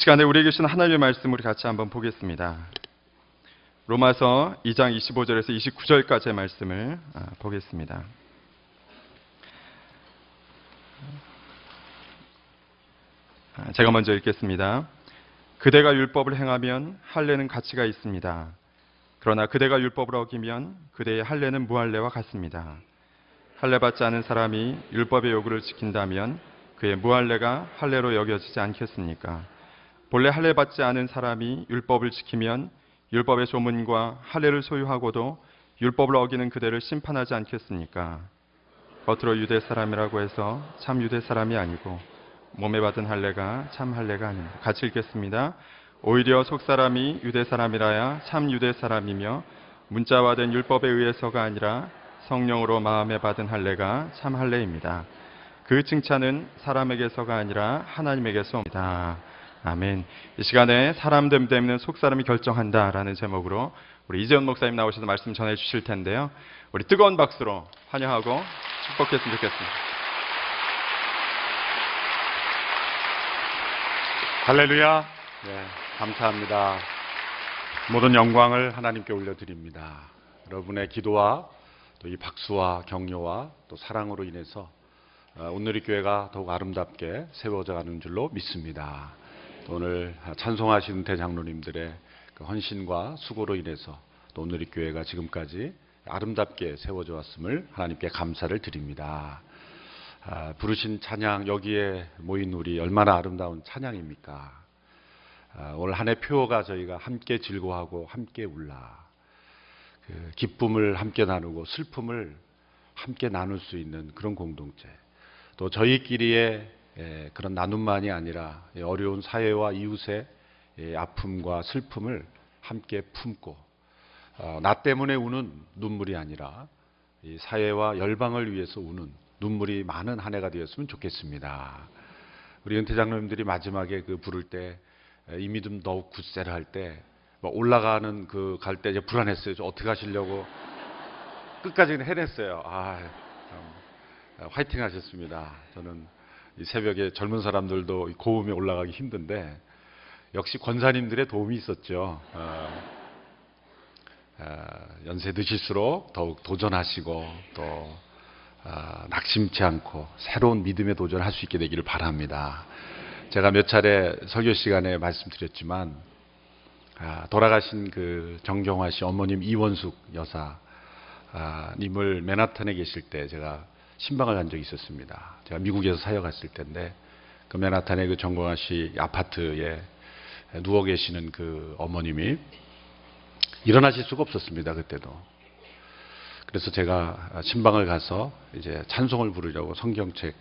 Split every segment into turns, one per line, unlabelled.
시간에 우리에게 주신 하나님의 말씀 우리 같이 한번 보겠습니다. 로마서 2장 25절에서 29절까지의 말씀을 보겠습니다. 제가 먼저 읽겠습니다. 그대가 율법을 행하면 할례는 가치가 있습니다. 그러나 그대가 율법을 어기면 그대의 할례는 무할례와 같습니다. 할례 받지 않은 사람이 율법의 요구를 지킨다면 그의 무할례가 할례로 여겨지지 않겠습니까? 본래 할례 받지 않은 사람이 율법을 지키면 율법의 조문과 할례를 소유하고도 율법을 어기는 그대를 심판하지 않겠습니까? 겉으로 유대 사람이라고 해서 참 유대 사람이 아니고 몸에 받은 할례가 참 할례가 아닙니다. 같이 읽겠습니다. 오히려 속사람이 유대 사람이라야 참 유대 사람이며 문자와 된 율법에 의해서가 아니라 성령으로 마음에 받은 할례가 참 할례입니다. 그 칭찬은 사람에게서가 아니라 하나님에게서 옵니다. 아멘. 이 시간에 사람됨 때문에 속사람이 결정한다라는 제목으로 우리 이재원 목사님 나오셔서 말씀 전해 주실 텐데요. 우리 뜨거운 박수로 환영하고 축복했으면 좋겠습니다.
할렐루야. 네, 감사합니다. 모든 영광을 하나님께 올려드립니다. 여러분의 기도와 또 이 박수와 격려와 또 사랑으로 인해서 온누리 교회가 더욱 아름답게 세워져 가는 줄로 믿습니다. 또 오늘 찬송하시는 대장로님들의 그 헌신과 수고로 인해서 또 온누리 교회가 지금까지 아름답게 세워져 왔음을 하나님께 감사를 드립니다. 부르신 찬양, 여기에 모인 우리 얼마나 아름다운 찬양입니까? 올 한 해 표어가 저희가 함께 즐거워하고 함께 울라. 그 기쁨을 함께 나누고 슬픔을 함께 나눌 수 있는 그런 공동체. 또 저희끼리의 그런 나눔만이 아니라 어려운 사회와 이웃의 아픔과 슬픔을 함께 품고 나 때문에 우는 눈물이 아니라 이 사회와 열방을 위해서 우는 눈물이 많은 한 해가 되었으면 좋겠습니다. 우리 은퇴장로님들이 마지막에 그 부를 때 이 믿음 더욱 굳세를 할 때 올라가는 그 갈 때 이제 불안했어요. 어떻게 하시려고 끝까지 해냈어요. 화이팅 하셨습니다. 저는 이 새벽에 젊은 사람들도 고음에 올라가기 힘든데 역시 권사님들의 도움이 있었죠. 연세 드실수록 더욱 도전하시고 또 낙심치 않고 새로운 믿음에 도전할 수 있게 되기를 바랍니다. 제가 몇 차례 설교 시간에 말씀드렸지만 돌아가신 그 정경화 씨 어머님 이원숙 여사님을 맨하탄에 계실 때 제가 신방을 간 적이 있었습니다. 제가 미국에서 사역했을 때인데 그 맨하탄의 그 정경화 씨 아파트에 누워 계시는 그 어머님이 일어나실 수가 없었습니다. 그때도. 그래서 제가 신방을 가서 이제 찬송을 부르려고 성경책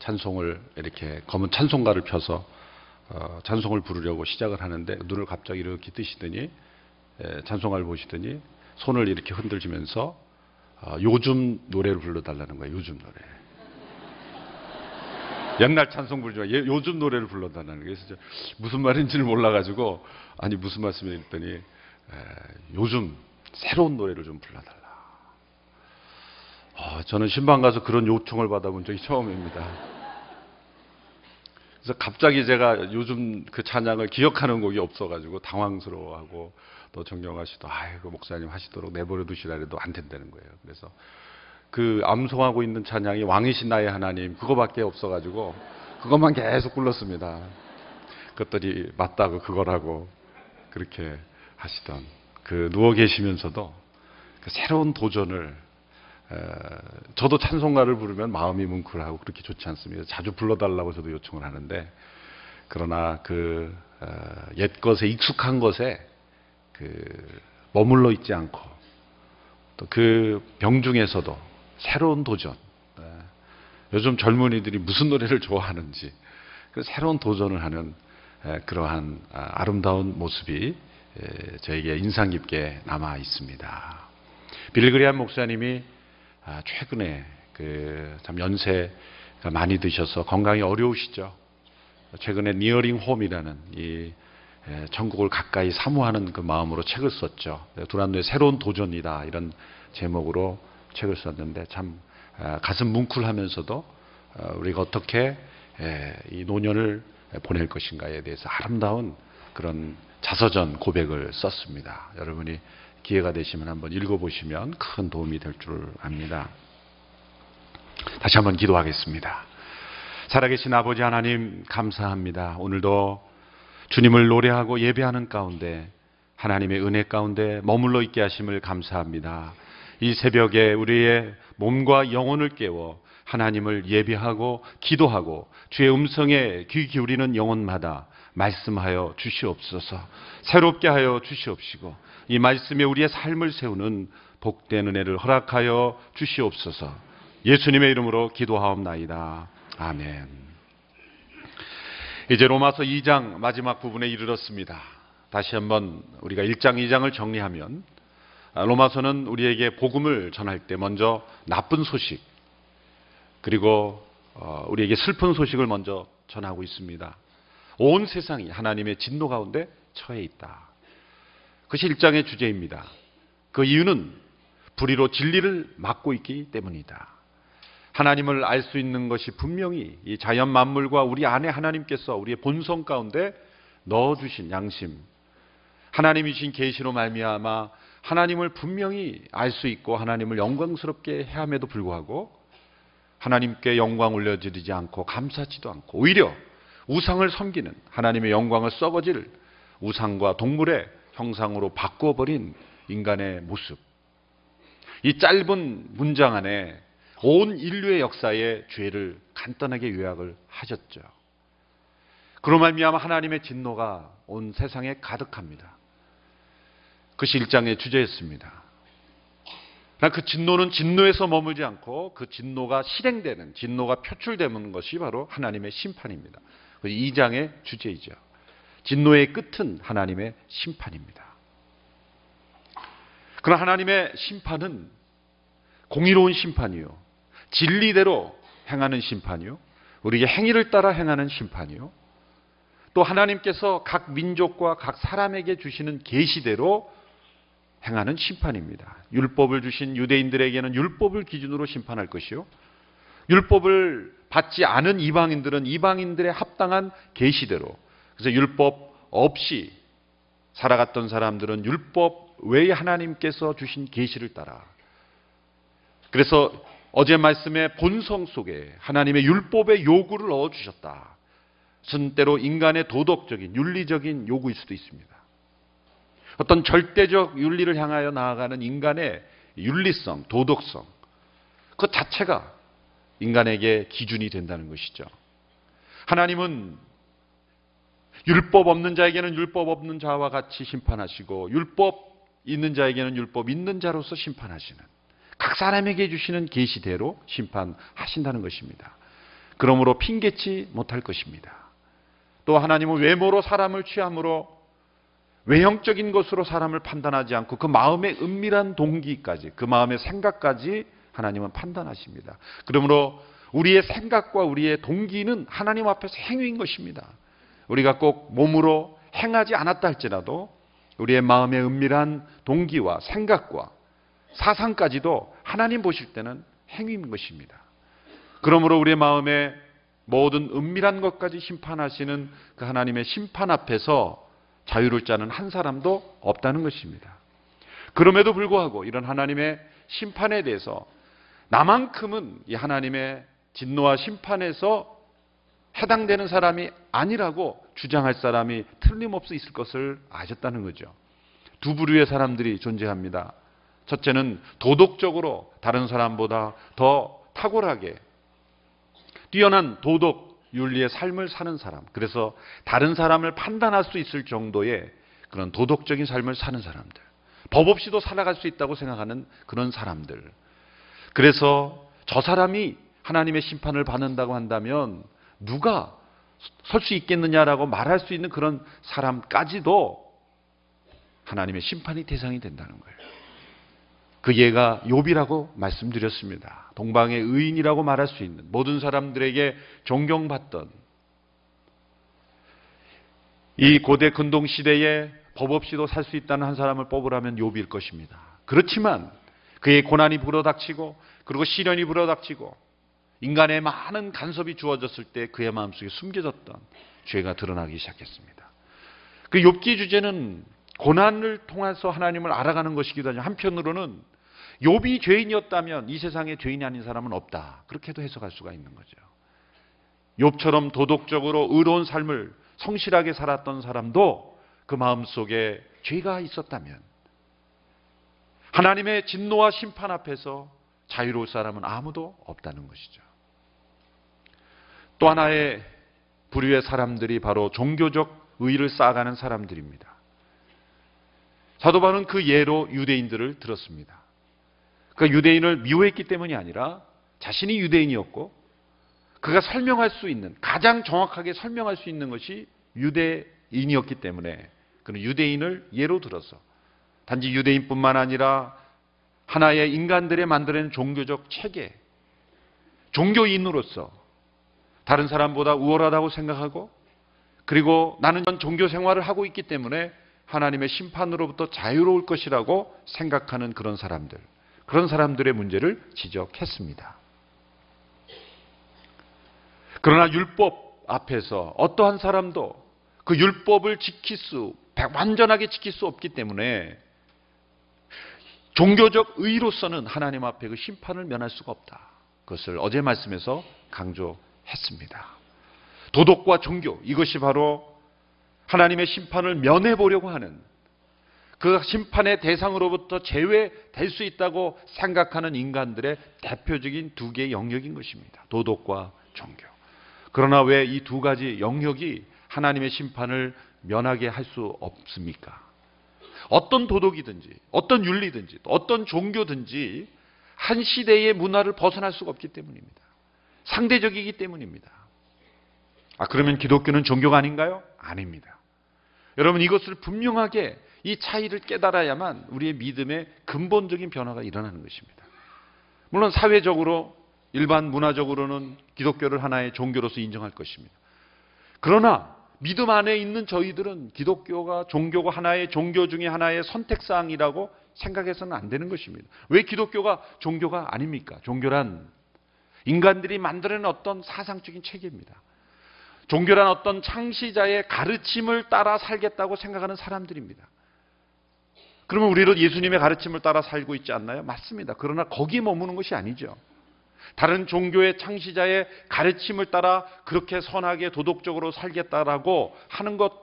찬송을 이렇게 검은 찬송가를 펴서 찬송을 부르려고 시작을 하는데 눈을 갑자기 이렇게 뜨시더니 찬송가를 보시더니 손을 이렇게 흔들시면서 요즘 노래를 불러달라는 거예요. 요즘 노래. 옛날 찬송 부르지만 요즘 노래를 불러달라는 거예요. 그래서 무슨 말인지를 몰라가지고 아니 무슨 말씀을 했더니 요즘 새로운 노래를 좀 불러달라. 저는 신방 가서 그런 요청을 받아본 적이 처음입니다. 그래서 갑자기 제가 요즘 그 찬양을 기억하는 곡이 없어가지고 당황스러워하고 또 정경화 씨도 아이고 목사님 하시도록 내버려 두시라 해도 안 된다는 거예요. 그래서 그 암송하고 있는 찬양이 왕이신 나의 하나님 그거밖에 없어가지고 그것만 계속 불렀습니다. 그것들이 맞다고 그거라고 그렇게 하시던 그 누워 계시면서도 그 새로운 도전을 저도 찬송가를 부르면 마음이 뭉클하고 그렇게 좋지 않습니다. 자주 불러달라고 저도 요청을 하는데 그러나 그 옛것에 익숙한 것에 그 머물러 있지 않고 또 그 병중에서도 새로운 도전. 요즘 젊은이들이 무슨 노래를 좋아하는지 그 새로운 도전을 하는 그러한 아름다운 모습이 저에게 인상 깊게 남아 있습니다. 빌그리암 목사님이 최근에 참 연세가 많이 드셔서 건강이 어려우시죠. 최근에 니어링 홈이라는 이 천국을 가까이 사모하는 그 마음으로 책을 썼죠. 두란노의 새로운 도전이다 이런 제목으로 책을 썼는데 참 가슴 뭉클하면서도 우리가 어떻게 이 노년을 보낼 것인가에 대해서 아름다운 그런 자서전 고백을 썼습니다. 여러분이 기회가 되시면 한번 읽어보시면 큰 도움이 될 줄 압니다. 다시 한번 기도하겠습니다. 살아계신 아버지 하나님 감사합니다. 오늘도 주님을 노래하고 예배하는 가운데 하나님의 은혜 가운데 머물러 있게 하심을 감사합니다. 이 새벽에 우리의 몸과 영혼을 깨워 하나님을 예배하고 기도하고 주의 음성에 귀 기울이는 영혼마다 말씀하여 주시옵소서. 새롭게 하여 주시옵시고 이 말씀에 우리의 삶을 세우는 복된 은혜를 허락하여 주시옵소서. 예수님의 이름으로 기도하옵나이다. 아멘. 이제 로마서 2장 마지막 부분에 이르렀습니다. 다시 한번 우리가 1장, 2장을 정리하면 로마서는 우리에게 복음을 전할 때 먼저 나쁜 소식 그리고 우리에게 슬픈 소식을 먼저 전하고 있습니다. 온 세상이 하나님의 진노 가운데 처해 있다. 그것이 1장의 주제입니다. 그 이유는 불의로 진리를 막고 있기 때문이다. 하나님을 알 수 있는 것이 분명히 이 자연 만물과 우리 안에 하나님께서 우리의 본성 가운데 넣어주신 양심, 하나님이신 계시로 말미암아 하나님을 분명히 알 수 있고 하나님을 영광스럽게 해함에도 불구하고 하나님께 영광 올려드리지 않고 감사하지도 않고 오히려 우상을 섬기는 하나님의 영광을 썩어질 우상과 동물의 형상으로 바꾸어버린 인간의 모습. 이 짧은 문장 안에 온 인류의 역사의 죄를 간단하게 요약을 하셨죠. 그로 말미암아 하나님의 진노가 온 세상에 가득합니다. 그것이 1장의 주제였습니다. 그 진노는 진노에서 머물지 않고 그 진노가 실행되는, 진노가 표출되는 것이 바로 하나님의 심판입니다. 2장의 주제이죠. 진노의 끝은 하나님의 심판입니다. 그러나 하나님의 심판은 공의로운 심판이요, 진리대로 행하는 심판이요, 우리의 행위를 따라 행하는 심판이요, 또 하나님께서 각 민족과 각 사람에게 주시는 계시대로 행하는 심판입니다. 율법을 주신 유대인들에게는 율법을 기준으로 심판할 것이요, 율법을 받지 않은 이방인들은 이방인들의 합당한 계시대로, 그래서 율법 없이 살아갔던 사람들은 율법 외에 하나님께서 주신 계시를 따라, 그래서 어제 말씀의 본성 속에 하나님의 율법의 요구를 넣어주셨다. 무슨 때로 인간의 도덕적인 윤리적인 요구일 수도 있습니다. 어떤 절대적 윤리를 향하여 나아가는 인간의 윤리성, 도덕성, 그 자체가 인간에게 기준이 된다는 것이죠. 하나님은 율법 없는 자에게는 율법 없는 자와 같이 심판하시고 율법 있는 자에게는 율법 있는 자로서 심판하시는, 각 사람에게 주시는 계시대로 심판하신다는 것입니다. 그러므로 핑계치 못할 것입니다. 또 하나님은 외모로 사람을 취함으로 외형적인 것으로 사람을 판단하지 않고 그 마음의 은밀한 동기까지, 그 마음의 생각까지 하나님은 판단하십니다. 그러므로 우리의 생각과 우리의 동기는 하나님 앞에서 행위인 것입니다. 우리가 꼭 몸으로 행하지 않았다 할지라도 우리의 마음의 은밀한 동기와 생각과 사상까지도 하나님 보실 때는 행위인 것입니다. 그러므로 우리의 마음의 모든 은밀한 것까지 심판하시는 그 하나님의 심판 앞에서 자유를 짜는 한 사람도 없다는 것입니다. 그럼에도 불구하고 이런 하나님의 심판에 대해서 나만큼은 이 하나님의 진노와 심판에서 해당되는 사람이 아니라고 주장할 사람이 틀림없이 있을 것을 아셨다는 거죠. 두 부류의 사람들이 존재합니다. 첫째는 도덕적으로 다른 사람보다 더 탁월하게 뛰어난 도덕 윤리의 삶을 사는 사람, 그래서 다른 사람을 판단할 수 있을 정도의 그런 도덕적인 삶을 사는 사람들, 법 없이도 살아갈 수 있다고 생각하는 그런 사람들. 그래서 저 사람이 하나님의 심판을 받는다고 한다면 누가 설 수 있겠느냐라고 말할 수 있는 그런 사람까지도 하나님의 심판의 대상이 된다는 거예요. 그 예가 욥이라고 말씀드렸습니다. 동방의 의인이라고 말할 수 있는, 모든 사람들에게 존경받던, 이 고대 근동 시대에 법 없이도 살 수 있다는 한 사람을 뽑으라면 욥일 것입니다. 그렇지만 그의 고난이 불어닥치고 그리고 시련이 불어닥치고 인간의 많은 간섭이 주어졌을 때 그의 마음속에 숨겨졌던 죄가 드러나기 시작했습니다. 그 욥기 주제는 고난을 통해서 하나님을 알아가는 것이기도 하지만 한편으로는 욥이 죄인이었다면 이 세상에 죄인이 아닌 사람은 없다. 그렇게도 해석할 수가 있는 거죠. 욥처럼 도덕적으로 의로운 삶을 성실하게 살았던 사람도 그 마음속에 죄가 있었다면 하나님의 진노와 심판 앞에서 자유로울 사람은 아무도 없다는 것이죠. 또 하나의 부류의 사람들이 바로 종교적 의의를 쌓아가는 사람들입니다. 사도 바울은 그 예로 유대인들을 들었습니다. 그 유대인을 미워했기 때문이 아니라 자신이 유대인이었고 그가 설명할 수 있는, 가장 정확하게 설명할 수 있는 것이 유대인이었기 때문에 그는 유대인을 예로 들어서 단지 유대인뿐만 아니라 하나의 인간들의 만들어낸 종교적 체계, 종교인으로서 다른 사람보다 우월하다고 생각하고 그리고 나는 종교 생활을 하고 있기 때문에 하나님의 심판으로부터 자유로울 것이라고 생각하는 그런 사람들의 문제를 지적했습니다. 그러나 율법 앞에서 어떠한 사람도 그 율법을 완전하게 지킬 수 없기 때문에 종교적 의로서는 하나님 앞에 그 심판을 면할 수가 없다. 그것을 어제 말씀에서 강조했습니다. 도덕과 종교, 이것이 바로 하나님의 심판을 면해보려고 하는, 그 심판의 대상으로부터 제외될 수 있다고 생각하는 인간들의 대표적인 두 개의 영역인 것입니다. 도덕과 종교. 그러나 왜 이 두 가지 영역이 하나님의 심판을 면하게 할 수 없습니까? 어떤 도덕이든지 어떤 윤리든지 어떤 종교든지 한 시대의 문화를 벗어날 수가 없기 때문입니다. 상대적이기 때문입니다. 그러면 기독교는 종교가 아닌가요? 아닙니다. 여러분, 이것을 분명하게 이 차이를 깨달아야만 우리의 믿음의 근본적인 변화가 일어나는 것입니다. 물론 사회적으로 일반 문화적으로는 기독교를 하나의 종교로서 인정할 것입니다. 그러나 믿음 안에 있는 저희들은 기독교가 종교가 하나의 종교 중에 하나의 선택사항이라고 생각해서는 안 되는 것입니다. 왜 기독교가 종교가 아닙니까? 종교란 인간들이 만들어낸 어떤 사상적인 체계입니다. 종교란 어떤 창시자의 가르침을 따라 살겠다고 생각하는 사람들입니다. 그러면 우리도 예수님의 가르침을 따라 살고 있지 않나요? 맞습니다. 그러나 거기에 머무는 것이 아니죠. 다른 종교의 창시자의 가르침을 따라 그렇게 선하게 도덕적으로 살겠다라고 하는 것과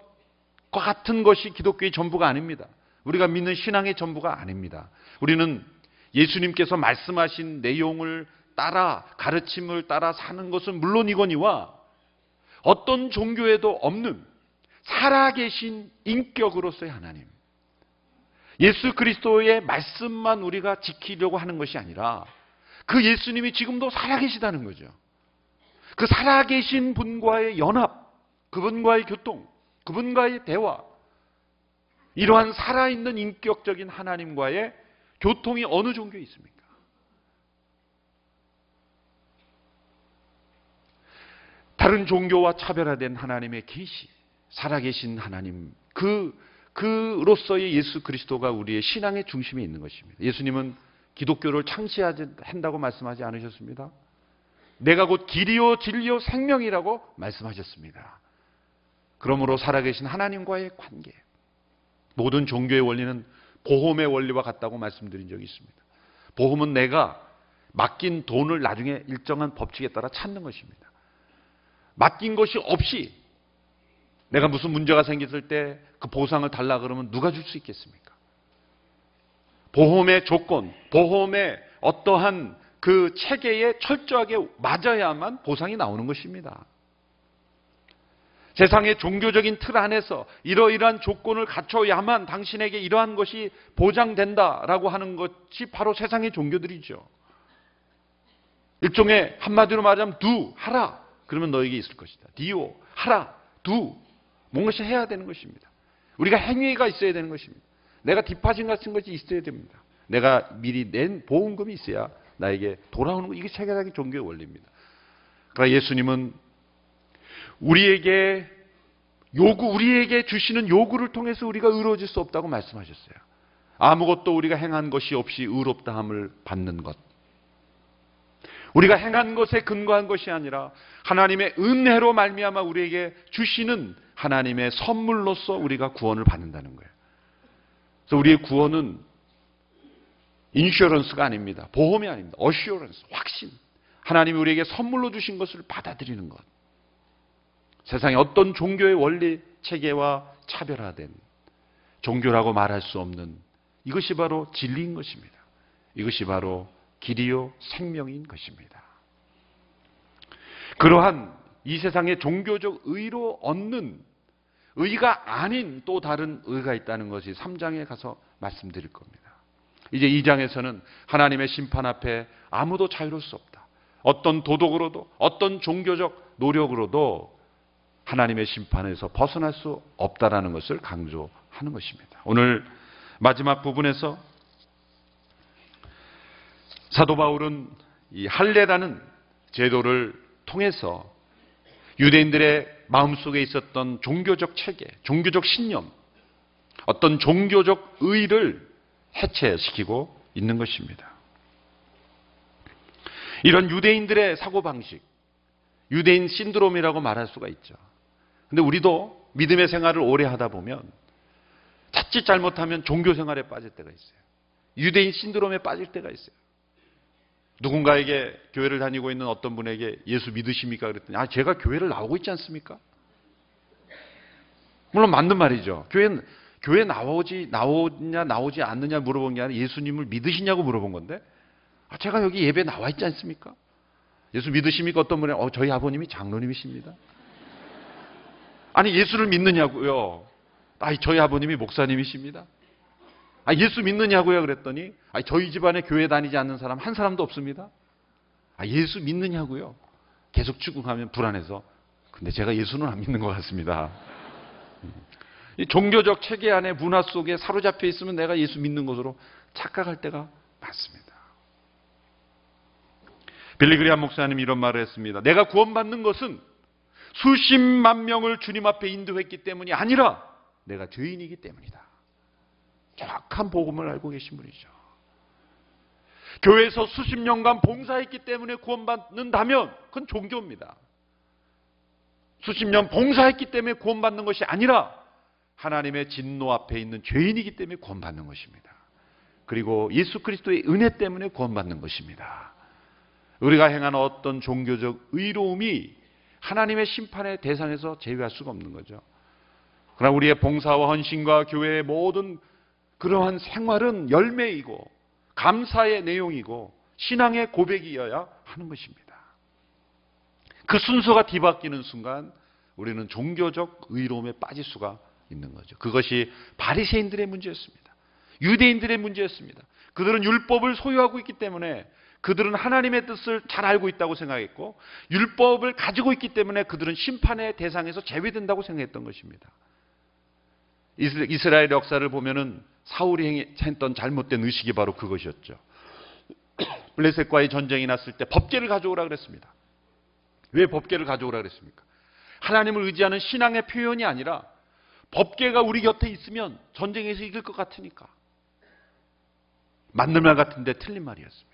같은 것이 기독교의 전부가 아닙니다. 우리가 믿는 신앙의 전부가 아닙니다. 우리는 예수님께서 말씀하신 내용을 따라, 가르침을 따라 사는 것은 물론이거니와 어떤 종교에도 없는 살아계신 인격으로서의 하나님, 예수 그리스도의 말씀만 우리가 지키려고 하는 것이 아니라 그 예수님이 지금도 살아계시다는 거죠. 그 살아계신 분과의 연합, 그분과의 교통, 그분과의 대화, 이러한 살아있는 인격적인 하나님과의 교통이 어느 종교에 있습니까? 다른 종교와 차별화된 하나님의 계시, 살아계신 하나님, 그로서의 예수 그리스도가 우리의 신앙의 중심에 있는 것입니다. 예수님은 기독교를 창시한다고 말씀하지 않으셨습니다. 내가 곧 길이요 진리요 생명이라고 말씀하셨습니다. 그러므로 살아계신 하나님과의 관계, 모든 종교의 원리는 보험의 원리와 같다고 말씀드린 적이 있습니다. 보험은 내가 맡긴 돈을 나중에 일정한 법칙에 따라 찾는 것입니다. 맡긴 것이 없이 내가 무슨 문제가 생겼을 때 그 보상을 달라 그러면 누가 줄 수 있겠습니까? 보험의 조건, 보험의 어떠한 그 체계에 철저하게 맞아야만 보상이 나오는 것입니다. 세상의 종교적인 틀 안에서 이러이러한 조건을 갖춰야만 당신에게 이러한 것이 보장된다라고 하는 것이 바로 세상의 종교들이죠. 일종의 한마디로 말하자면 do, 하라. 그러면 너에게 있을 것이다. dio, 하라, do. 뭔가씩 해야 되는 것입니다. 우리가 행위가 있어야 되는 것입니다. 내가 디파진 같은 것이 있어야 됩니다. 내가 미리 낸 보험금이 있어야 나에게 돌아오는 것. 이게 세계적인 종교의 원리입니다. 그러나 예수님은 우리에게 주시는 요구를 통해서 우리가 의로워질 수 없다고 말씀하셨어요. 아무것도 우리가 행한 것이 없이 의롭다함을 받는 것. 우리가 행한 것에 근거한 것이 아니라 하나님의 은혜로 말미암아 우리에게 주시는 하나님의 선물로서 우리가 구원을 받는다는 거예요. 그래서 우리의 구원은 인슈어런스가 아닙니다. 보험이 아닙니다. 어슈어런스, 확신. 하나님이 우리에게 선물로 주신 것을 받아들이는 것. 세상의 어떤 종교의 원리 체계와 차별화된 종교라고 말할 수 없는 이것이 바로 진리인 것입니다. 이것이 바로 길이요 생명인 것입니다. 그러한 이 세상의 종교적 의로 얻는 의가 아닌 또 다른 의가 있다는 것이 3장에 가서 말씀드릴 겁니다. 이제 2장에서는 하나님의 심판 앞에 아무도 자유로울 수 없다. 어떤 도덕으로도 어떤 종교적 노력으로도 하나님의 심판에서 벗어날 수 없다라는 것을 강조하는 것입니다. 오늘 마지막 부분에서 사도 바울은 이 할례라는 제도를 통해서 유대인들의 마음속에 있었던 종교적 체계, 종교적 신념, 어떤 종교적 의를 해체시키고 있는 것입니다. 이런 유대인들의 사고방식, 유대인 신드롬이라고 말할 수가 있죠. 근데 우리도 믿음의 생활을 오래 하다 보면 자칫 잘못하면 종교 생활에 빠질 때가 있어요. 유대인 신드롬에 빠질 때가 있어요. 누군가에게 교회를 다니고 있는 어떤 분에게 예수 믿으십니까? 그랬더니 제가 교회를 나오고 있지 않습니까? 물론 맞는 말이죠. 교회 나오냐 나오지 않느냐 물어본 게 아니라 예수님을 믿으시냐고 물어본 건데 제가 여기 예배 나와 있지 않습니까? 예수 믿으십니까? 어떤 분이 저희 아버님이 장로님이십니다. 아니 예수를 믿느냐고요? 저희 아버님이 목사님이십니다. 예수 믿느냐고요? 그랬더니 저희 집안에 교회 다니지 않는 사람 한 사람도 없습니다. 예수 믿느냐고요? 계속 추궁하면 불안해서 근데 제가 예수는 안 믿는 것 같습니다. 이 종교적 체계 안에 문화 속에 사로잡혀 있으면 내가 예수 믿는 것으로 착각할 때가 많습니다. 빌리그리암 목사님이 이런 말을 했습니다. 내가 구원받는 것은 수십만 명을 주님 앞에 인도했기 때문이 아니라 내가 죄인이기 때문이다. 정확한 복음을 알고 계신 분이죠. 교회에서 수십 년간 봉사했기 때문에 구원받는다면 그건 종교입니다. 수십 년 봉사했기 때문에 구원받는 것이 아니라 하나님의 진노 앞에 있는 죄인이기 때문에 구원받는 것입니다. 그리고 예수 그리스도의 은혜 때문에 구원받는 것입니다. 우리가 행한 어떤 종교적 의로움이 하나님의 심판의 대상에서 제외할 수가 없는 거죠. 그러나 우리의 봉사와 헌신과 교회의 모든 그러한 생활은 열매이고 감사의 내용이고 신앙의 고백이어야 하는 것입니다. 그 순서가 뒤바뀌는 순간 우리는 종교적 의로움에 빠질 수가 있는 거죠. 그것이 바리새인들의 문제였습니다. 유대인들의 문제였습니다. 그들은 율법을 소유하고 있기 때문에 그들은 하나님의 뜻을 잘 알고 있다고 생각했고 율법을 가지고 있기 때문에 그들은 심판의 대상에서 제외된다고 생각했던 것입니다. 이스라엘 역사를 보면은 사울이 했던 잘못된 의식이 바로 그것이었죠. 블레셋과의 전쟁이 났을 때 법궤를 가져오라 그랬습니다. 왜 법궤를 가져오라 그랬습니까? 하나님을 의지하는 신앙의 표현이 아니라 법궤가 우리 곁에 있으면 전쟁에서 이길 것 같으니까. 맞는 말 같은데 틀린 말이었습니다.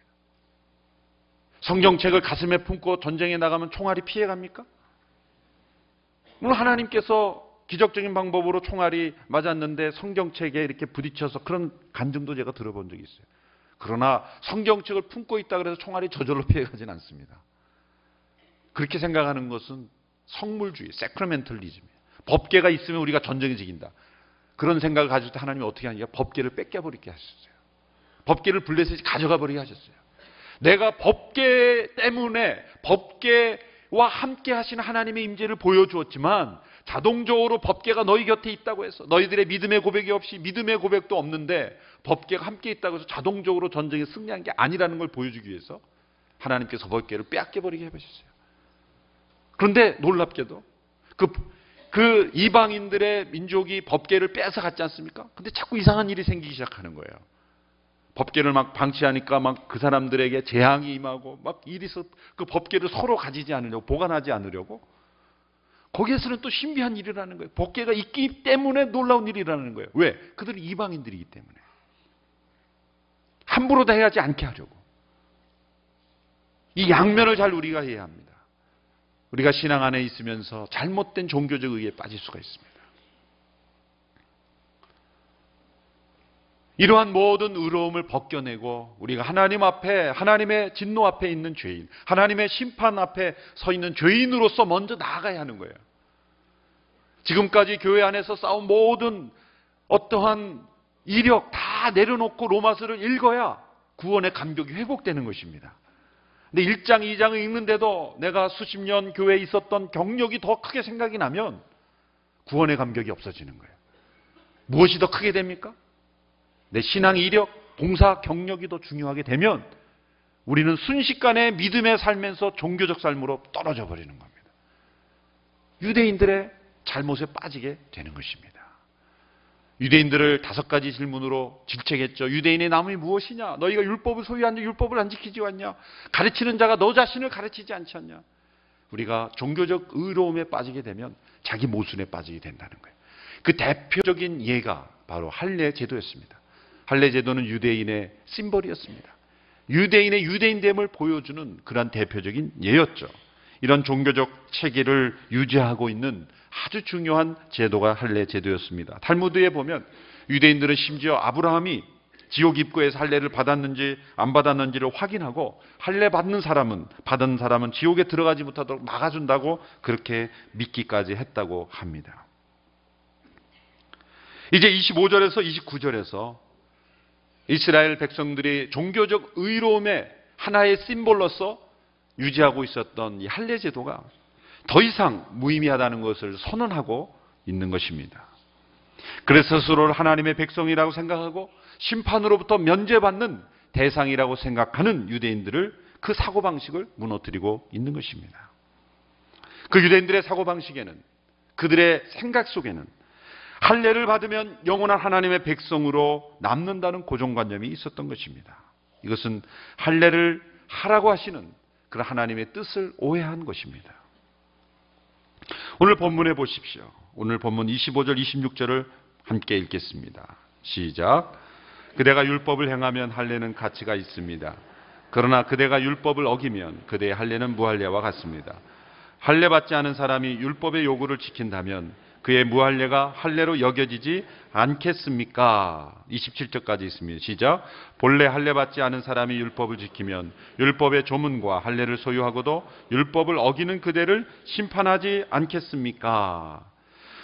성경책을 가슴에 품고 전쟁에 나가면 총알이 피해갑니까? 물론 하나님께서 기적적인 방법으로 총알이 맞았는데 성경책에 이렇게 부딪혀서 그런 간증도 제가 들어본 적이 있어요. 그러나 성경책을 품고 있다 그래서 총알이 저절로 피해가진 않습니다. 그렇게 생각하는 것은 성물주의, 세크레멘털리즘이에요. 법궤가 있으면 우리가 전쟁에 이긴다. 그런 생각을 가질 때 하나님이 어떻게 하니까 법궤를 뺏겨버리게 하셨어요. 법궤를 블레셋이 가져가 버리게 하셨어요. 내가 법궤 때문에 법궤와 함께 하시는 하나님의 임재를 보여주었지만 자동적으로 법궤가 너희 곁에 있다고 해서 너희들의 믿음의 고백이 없이 믿음의 고백도 없는데 법궤가 함께 있다고 해서 자동적으로 전쟁에 승리한 게 아니라는 걸 보여주기 위해서 하나님께서 법궤를 빼앗겨버리게 해보셨어요. 그런데 놀랍게도 그 이방인들의 민족이 법궤를 빼앗아 갔지 않습니까? 근데 자꾸 이상한 일이 생기기 시작하는 거예요. 법궤를 막 방치하니까 막 그 사람들에게 재앙이 임하고 막 이리서 그 법궤를 서로 가지지 않으려고 보관하지 않으려고 거기에서는 또 신비한 일이라는 거예요. 법궤가 있기 때문에 놀라운 일이라는 거예요. 왜? 그들은 이방인들이기 때문에. 함부로 대하지 않게 하려고. 이 양면을 잘 우리가 해야 합니다. 우리가 신앙 안에 있으면서 잘못된 종교적 의에 빠질 수가 있습니다. 이러한 모든 의로움을 벗겨내고 우리가 하나님 앞에, 하나님의 진노 앞에 있는 죄인, 하나님의 심판 앞에 서 있는 죄인으로서 먼저 나아가야 하는 거예요. 지금까지 교회 안에서 쌓은 모든 어떠한 이력 다 내려놓고 로마서를 읽어야 구원의 감격이 회복되는 것입니다. 근데 1장, 2장을 읽는데도 내가 수십 년 교회에 있었던 경력이 더 크게 생각이 나면 구원의 감격이 없어지는 거예요. 무엇이 더 크게 됩니까? 내 신앙 이력, 봉사 경력이 더 중요하게 되면 우리는 순식간에 믿음에 살면서 종교적 삶으로 떨어져 버리는 겁니다. 유대인들의 잘못에 빠지게 되는 것입니다. 유대인들을 5가지 질문으로 질책했죠. 유대인의 남이 무엇이냐? 너희가 율법을 소유하는데 율법을 안 지키지 않냐? 가르치는 자가 너 자신을 가르치지 않지 않냐? 우리가 종교적 의로움에 빠지게 되면 자기 모순에 빠지게 된다는 거예요. 그 대표적인 예가 바로 할례 제도였습니다. 할례 제도는 유대인의 심벌이었습니다. 유대인의 유대인됨을 보여주는 그러한 대표적인 예였죠. 이런 종교적 체계를 유지하고 있는 아주 중요한 제도가 할례 제도였습니다. 탈무드에 보면 유대인들은 심지어 아브라함이 지옥 입구에서 할례를 받았는지 안 받았는지를 확인하고 할례 받은 사람은 지옥에 들어가지 못하도록 막아준다고 그렇게 믿기까지 했다고 합니다. 이제 25절에서 29절에서 이스라엘 백성들이 종교적 의로움의 하나의 심볼로서 유지하고 있었던 이 할례 제도가 더 이상 무의미하다는 것을 선언하고 있는 것입니다. 그래서 스스로를 하나님의 백성이라고 생각하고 심판으로부터 면제받는 대상이라고 생각하는 유대인들을 그 사고방식을 무너뜨리고 있는 것입니다. 그 유대인들의 사고방식에는, 그들의 생각 속에는 할례를 받으면 영원한 하나님의 백성으로 남는다는 고정관념이 있었던 것입니다. 이것은 할례를 하라고 하시는 그런 하나님의 뜻을 오해한 것입니다. 오늘 본문에 보십시오. 오늘 본문 25절, 26절을 함께 읽겠습니다. 시작. 그대가 율법을 행하면 할례는 가치가 있습니다. 그러나 그대가 율법을 어기면 그대의 할례는 무할례와 같습니다. 할례 받지 않은 사람이 율법의 요구를 지킨다면 그의 무할례가 할례로 여겨지지 않겠습니까? 27절까지 있습니다. 시작. 본래 할례 받지 않은 사람이 율법을 지키면 율법의 조문과 할례를 소유하고도 율법을 어기는 그대를 심판하지 않겠습니까?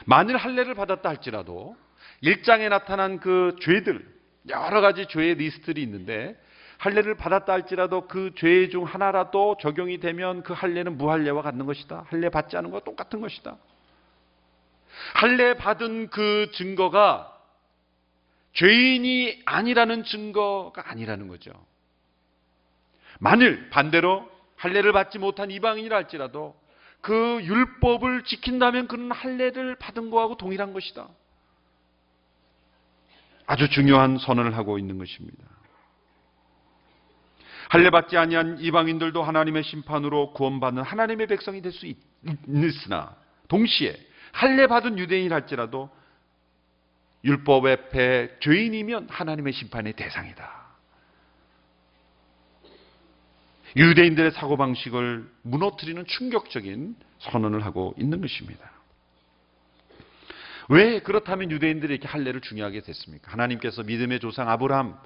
만일 할례를 받았다 할지라도 1장에 나타난 그 죄들, 여러 가지 죄의 리스트들이 있는데 할례를 받았다 할지라도 그 죄 중 하나라도 적용이 되면 그 할례는 무할례와 같는 것이다. 할례 받지 않은 것과 똑같은 것이다. 할례 받은 그 증거가 죄인이 아니라는 증거가 아니라는 거죠. 만일 반대로 할례를 받지 못한 이방인이라 할지라도 그 율법을 지킨다면 그는 할례를 받은 거하고 동일한 것이다. 아주 중요한 선언을 하고 있는 것입니다. 할례 받지 아니한 이방인들도 하나님의 심판으로 구원받는 하나님의 백성이 될 수 있으나 동시에 할례 받은 유대인이 할지라도 율법 앞에 죄인이면 하나님의 심판의 대상이다. 유대인들의 사고방식을 무너뜨리는 충격적인 선언을 하고 있는 것입니다. 왜 그렇다면 유대인들이 이렇게 할례를 중요하게 됐습니까? 하나님께서 믿음의 조상 아브라함,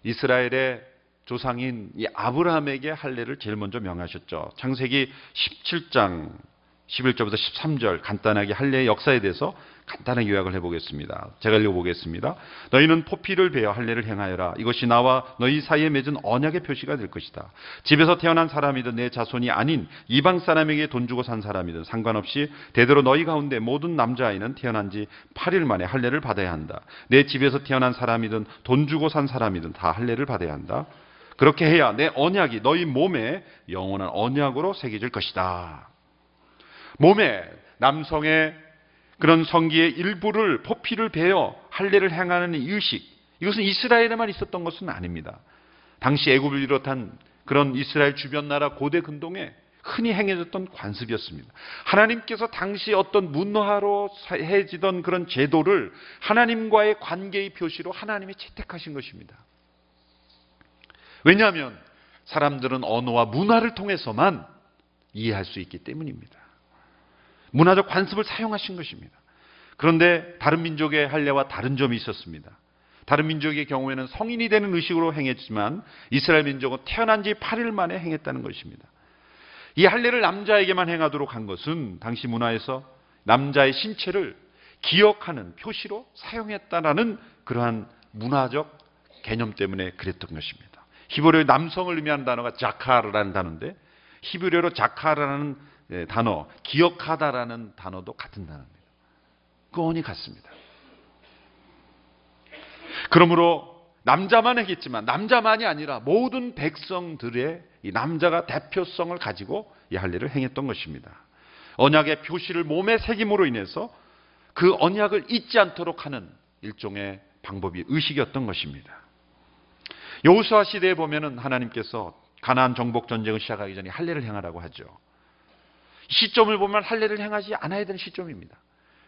이스라엘의 조상인 이 아브라함에게 할례를 제일 먼저 명하셨죠. 창세기 17장 11절부터 13절 간단하게 할례의 역사에 대해서 간단하게 요약을 해보겠습니다. 제가 읽어보겠습니다. 너희는 포피를 베어 할례를 행하여라. 이것이 나와 너희 사이에 맺은 언약의 표시가 될 것이다. 집에서 태어난 사람이든 내 자손이 아닌 이방 사람에게 돈 주고 산 사람이든 상관없이 대대로 너희 가운데 모든 남자아이는 태어난 지 8일 만에 할례를 받아야 한다. 내 집에서 태어난 사람이든 돈 주고 산 사람이든 다 할례를 받아야 한다. 그렇게 해야 내 언약이 너희 몸에 영원한 언약으로 새겨질 것이다. 몸에 남성의 그런 성기의 일부를 포피를 베어 할례를 행하는 이 의식, 이것은 이스라엘에만 있었던 것은 아닙니다. 당시 애굽을 비롯한 그런 이스라엘 주변 나라 고대 근동에 흔히 행해졌던 관습이었습니다. 하나님께서 당시 어떤 문화로 해지던 그런 제도를 하나님과의 관계의 표시로 하나님이 채택하신 것입니다. 왜냐하면 사람들은 언어와 문화를 통해서만 이해할 수 있기 때문입니다. 문화적 관습을 사용하신 것입니다. 그런데 다른 민족의 할례와 다른 점이 있었습니다. 다른 민족의 경우에는 성인이 되는 의식으로 행했지만 이스라엘 민족은 태어난 지 8일 만에 행했다는 것입니다. 이 할례를 남자에게만 행하도록 한 것은 당시 문화에서 남자의 신체를 기억하는 표시로 사용했다라는 그러한 문화적 개념 때문에 그랬던 것입니다. 히브리어의 남성을 의미하는 단어가 자카르라는 단어인데 히브리어로 자카르라는 단어, 기억하다라는 단어도 같은 단어입니다. 끄원이 같습니다. 그러므로 남자만 했겠지만 남자만이 아니라 모든 백성들의 이 남자가 대표성을 가지고 이 할례를 행했던 것입니다. 언약의 표시를 몸에 새김으로 인해서 그 언약을 잊지 않도록 하는 일종의 방법이 의식이었던 것입니다. 여호수아 시대에 보면은 하나님께서 가나안 정복 전쟁을 시작하기 전에 할례를 행하라고 하죠. 시점을 보면 할례를 행하지 않아야 되는 시점입니다.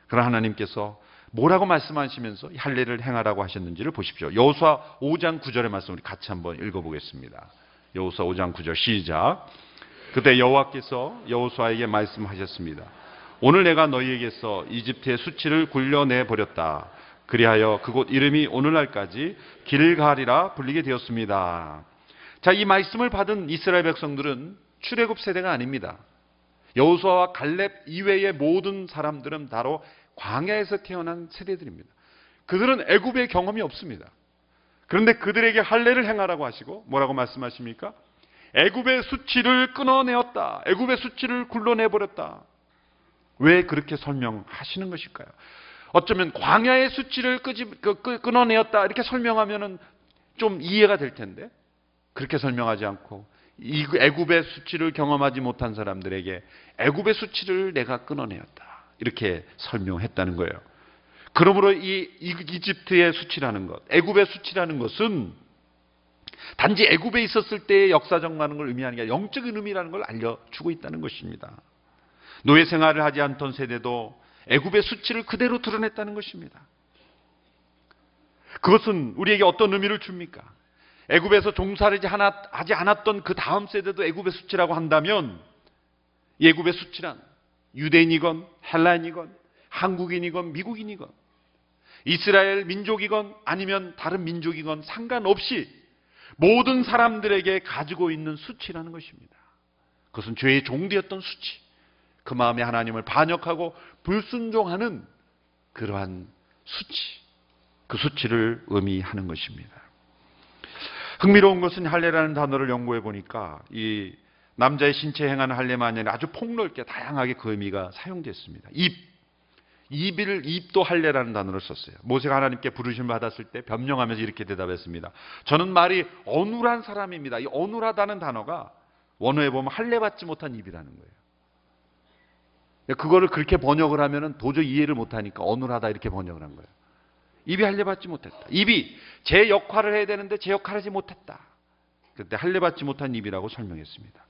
그러나 하나님께서 뭐라고 말씀하시면서 할례를 행하라고 하셨는지를 보십시오. 여호수아 5장 9절의 말씀 우리 같이 한번 읽어보겠습니다. 여호수아 5장 9절 시작. 그때 여호와께서 여호수아에게 말씀하셨습니다. 오늘 내가 너희에게서 이집트의 수치를 굴려내 버렸다. 그리하여 그곳 이름이 오늘날까지 길갈이라 불리게 되었습니다. 자, 이 말씀을 받은 이스라엘 백성들은 출애굽 세대가 아닙니다. 여호수아와 갈렙 이외의 모든 사람들은 바로 광야에서 태어난 세대들입니다. 그들은 애굽의 경험이 없습니다. 그런데 그들에게 할례를 행하라고 하시고 뭐라고 말씀하십니까? 애굽의 수치를 끊어내었다. 애굽의 수치를 굴러내버렸다. 왜 그렇게 설명하시는 것일까요? 어쩌면 광야의 수치를 끊어내었다 이렇게 설명하면 좀 이해가 될 텐데 그렇게 설명하지 않고 이 애굽의 수치를 경험하지 못한 사람들에게 애굽의 수치를 내가 끊어내었다 이렇게 설명했다는 거예요. 그러므로 이 이집트의 수치라는 것, 애굽의 수치라는 것은 단지 애굽에 있었을 때의 역사적인 걸 의미하는 게 아니라 영적인 의미라는 걸 알려주고 있다는 것입니다. 노예 생활을 하지 않던 세대도 애굽의 수치를 그대로 드러냈다는 것입니다. 그것은 우리에게 어떤 의미를 줍니까? 애굽에서 종살이 하지 않았던 그 다음 세대도 애굽의 수치라고 한다면 이 애굽의 수치란 유대인이건 헬라인이건 한국인이건 미국인이건 이스라엘 민족이건 아니면 다른 민족이건 상관없이 모든 사람들에게 가지고 있는 수치라는 것입니다. 그것은 죄의 종되었던 수치. 그 마음에 하나님을 반역하고 불순종하는 그러한 수치. 그 수치를 의미하는 것입니다. 흥미로운 것은 할례라는 단어를 연구해 보니까 이 남자의 신체에 행하는 할례만이 아니라 아주 폭넓게 다양하게 그 의미가 사용됐습니다. 입도 할례라는 단어를 썼어요. 모세가 하나님께 부르심을 받았을 때 변명하면서 이렇게 대답했습니다. 저는 말이 어눌한 사람입니다. 이 어눌하다는 단어가 원어에 보면 할례 받지 못한 입이라는 거예요. 그거를 그렇게 번역을 하면은 도저히 이해를 못하니까 어눌하다 이렇게 번역을 한 거예요. 입이 할례 받지 못했다. 입이 제 역할을 해야 되는데 제 역할을 하지 못했다. 그때 할례 받지 못한 입이라고 설명했습니다.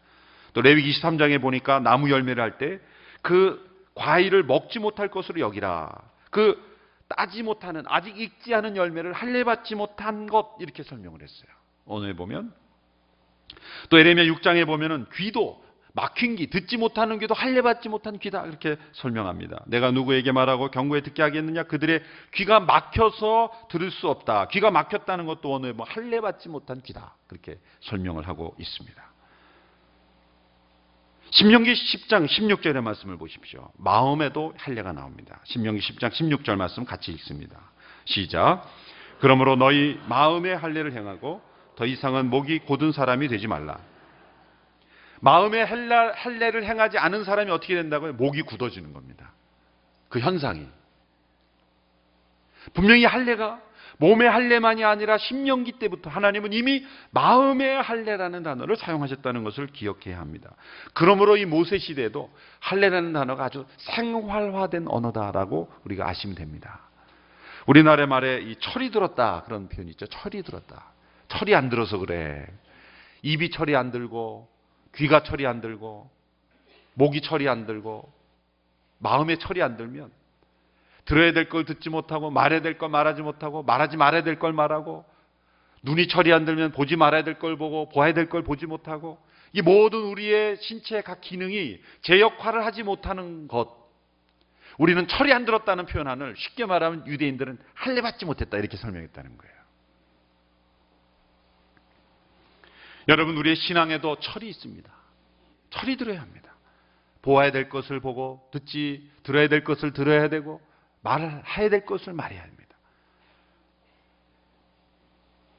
또 레위기 23장에 보니까 나무 열매를 할 때 그 과일을 먹지 못할 것으로 여기라. 그 따지 못하는 아직 익지 않은 열매를 할례 받지 못한 것 이렇게 설명을 했어요. 오늘 보면 또 에레미야 6장에 보면은 귀도 막힌 귀, 듣지 못하는 귀도 할례 받지 못한 귀다 이렇게 설명합니다. 내가 누구에게 말하고 경고에 듣게 하겠느냐? 그들의 귀가 막혀서 들을 수 없다. 귀가 막혔다는 것도 오늘 할례 받지 못한 귀다 그렇게 설명을 하고 있습니다. 신명기 10장 16절의 말씀을 보십시오. 마음에도 할례가 나옵니다. 신명기 10장 16절 말씀 같이 읽습니다. 시작. 그러므로 너희 마음에 할례를 행하고 더 이상은 목이 곧은 사람이 되지 말라. 마음에 할례를 행하지 않은 사람이 어떻게 된다고요? 목이 굳어지는 겁니다. 그 현상이. 분명히 할례가 몸의 할례만이 아니라 신명기 때부터 하나님은 이미 마음의 할례라는 단어를 사용하셨다는 것을 기억해야 합니다. 그러므로 이 모세 시대에도 할례라는 단어가 아주 생활화된 언어다라고 우리가 아시면 됩니다. 우리나라 말에 이 철이 들었다 그런 표현이 있죠. 철이 들었다. 철이 안 들어서 그래. 입이 철이 안 들고 귀가 철이 안 들고 목이 철이 안 들고 마음에 철이 안 들면 들어야 될 걸 듣지 못하고 말해야 될 걸 말하지 못하고 말하지 말아야 될 걸 말하고 눈이 철이 안 들면 보지 말아야 될 걸 보고 보아야 될 걸 보지 못하고, 이 모든 우리의 신체의 각 기능이 제 역할을 하지 못하는 것, 우리는 철이 안 들었다는 표현을 쉽게 말하면 유대인들은 할례 받지 못했다 이렇게 설명했다는 거예요. 여러분, 우리의 신앙에도 철이 있습니다. 철이 들어야 합니다. 보아야 될 것을 보고, 들어야 될 것을 들어야 되고, 말해야 될 것을 말해야 합니다.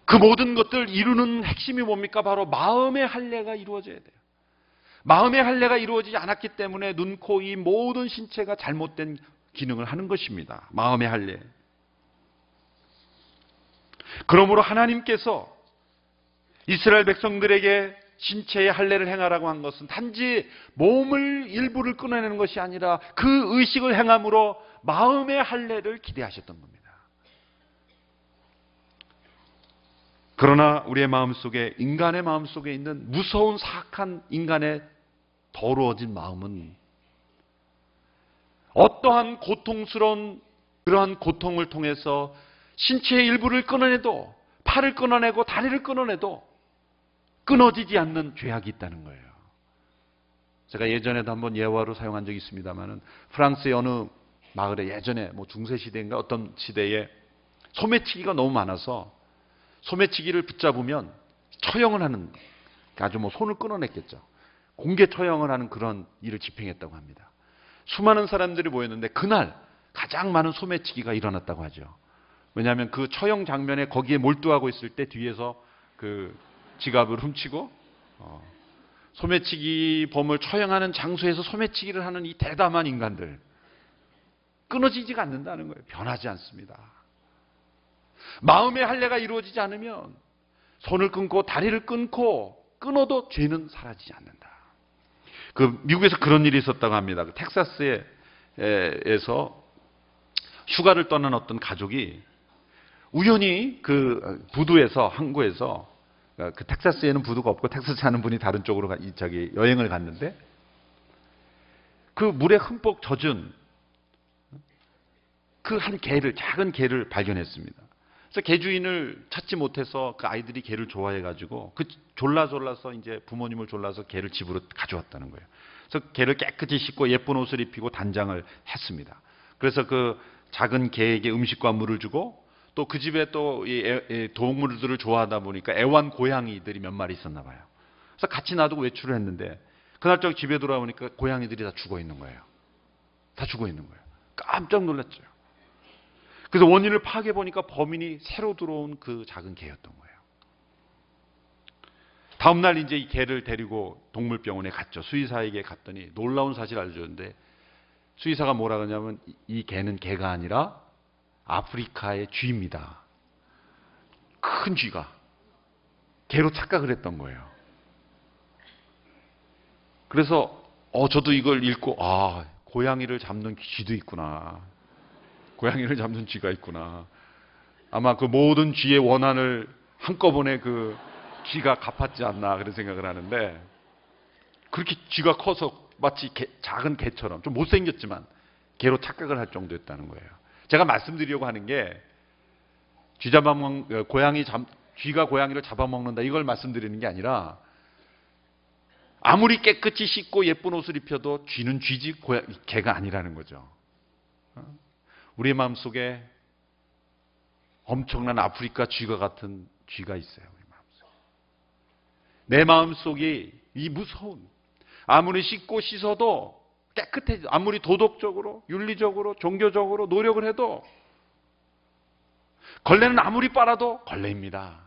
그 모든 것들 이루는 핵심이 뭡니까? 바로 마음의 할례가 이루어져야 돼요. 마음의 할례가 이루어지지 않았기 때문에 눈, 코, 이 모든 신체가 잘못된 기능을 하는 것입니다. 마음의 할례. 그러므로 하나님께서 이스라엘 백성들에게 신체의 할례를 행하라고 한 것은 단지 몸을 일부를 끊어내는 것이 아니라 그 의식을 행함으로 마음의 할례를 기대하셨던 겁니다. 그러나 우리의 마음속에, 인간의 마음속에 있는 무서운 사악한 인간의 더러워진 마음은 어떠한 고통스러운 그러한 고통을 통해서 신체의 일부를 끊어내도, 팔을 끊어내고 다리를 끊어내도 끊어지지 않는 죄악이 있다는 거예요. 제가 예전에도 한번 예화로 사용한 적이 있습니다만은, 프랑스의 어느 마을에 예전에 중세 시대인가 어떤 시대에 소매치기가 너무 많아서 소매치기를 붙잡으면 처형을 하는, 아주 손을 끊어냈겠죠. 공개 처형을 하는 그런 일을 집행했다고 합니다. 수많은 사람들이 모였는데 그날 가장 많은 소매치기가 일어났다고 하죠. 왜냐하면 그 처형 장면에 거기에 몰두하고 있을 때 뒤에서 그 지갑을 훔치고 소매치기 범을 처형하는 장소에서 소매치기를 하는 이 대담한 인간들, 끊어지지가 않는다는 거예요. 변하지 않습니다. 마음의 할례가 이루어지지 않으면 손을 끊고 다리를 끊어도 죄는 사라지지 않는다. 미국에서 그런 일이 있었다고 합니다. 텍사스에서 휴가를 떠난 어떤 가족이 우연히 그 부두에서, 항구에서, 그 텍사스에는 부두가 없고 텍사스 사는 분이 다른 쪽으로 여행을 갔는데, 그 물에 흠뻑 젖은 그 한 개를, 작은 개를 발견했습니다. 그래서 개 주인을 찾지 못해서 그 아이들이 개를 좋아해가지고 졸라서 이제 부모님을 졸라서 개를 집으로 가져왔다는 거예요. 그래서 개를 깨끗이 씻고 예쁜 옷을 입히고 단장을 했습니다. 그래서 그 작은 개에게 음식과 물을 주고, 또 그 집에 또 이 동물들을 좋아하다 보니까 애완 고양이들이 몇 마리 있었나 봐요. 그래서 같이 놔두고 외출을 했는데 그날 저녁 집에 돌아오니까 고양이들이 다 죽어 있는 거예요. 다 죽어 있는 거예요. 깜짝 놀랐죠. 그래서 원인을 파악해 보니까 범인이 새로 들어온 그 작은 개였던 거예요. 다음 날 이제 이 개를 데리고 동물병원에 갔죠. 수의사에게 갔더니 놀라운 사실을 알려줬는데, 수의사가 뭐라 그러냐면 이 개는 개가 아니라 아프리카의 쥐입니다. 큰 쥐가. 개로 착각을 했던 거예요. 그래서 저도 이걸 읽고, 고양이를 잡는 쥐도 있구나. 고양이를 잡는 쥐가 있구나. 아마 그 모든 쥐의 원한을 한꺼번에 그 쥐가 갚았지 않나, 그런 생각을 하는데, 그렇게 쥐가 커서 마치 작은 개처럼, 좀 못생겼지만 개로 착각을 할 정도였다는 거예요. 제가 말씀드리려고 하는 게, 쥐가 고양이를 잡아먹는다, 이걸 말씀드리는 게 아니라, 아무리 깨끗이 씻고 예쁜 옷을 입혀도 쥐는 쥐지 개가 아니라는 거죠. 우리의 마음속에 엄청난 아프리카 쥐가 같은 쥐가 있어요. 우리 마음속에. 내 마음속에 이 무서운, 아무리 씻고 씻어도 깨끗해져, 아무리 도덕적으로, 윤리적으로, 종교적으로 노력을 해도, 걸레는 아무리 빨아도 걸레입니다.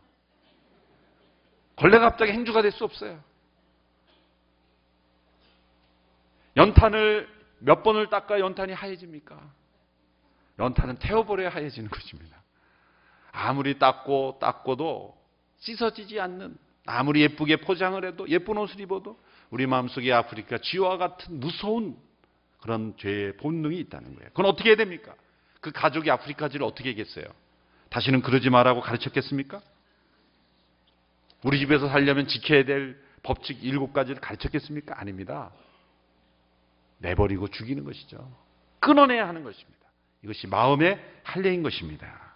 걸레가 갑자기 행주가 될 수 없어요. 연탄을 몇 번을 닦아야 연탄이 하얘집니까? 연탄은 태워버려야 하얘지는 것입니다. 아무리 닦고도 씻어지지 않는, 아무리 예쁘게 포장을 해도, 예쁜 옷을 입어도 우리 마음속에 아프리카 쥐와 같은 무서운 그런 죄의 본능이 있다는 거예요. 그건 어떻게 해야 됩니까? 그 가족이 아프리카 쥐를 어떻게 했겠어요? 다시는 그러지 말라고 가르쳤겠습니까? 우리 집에서 살려면 지켜야 될 법칙 7가지를 가르쳤겠습니까? 아닙니다. 내버리고 죽이는 것이죠. 끊어내야 하는 것입니다. 이것이 마음의 할례인 것입니다.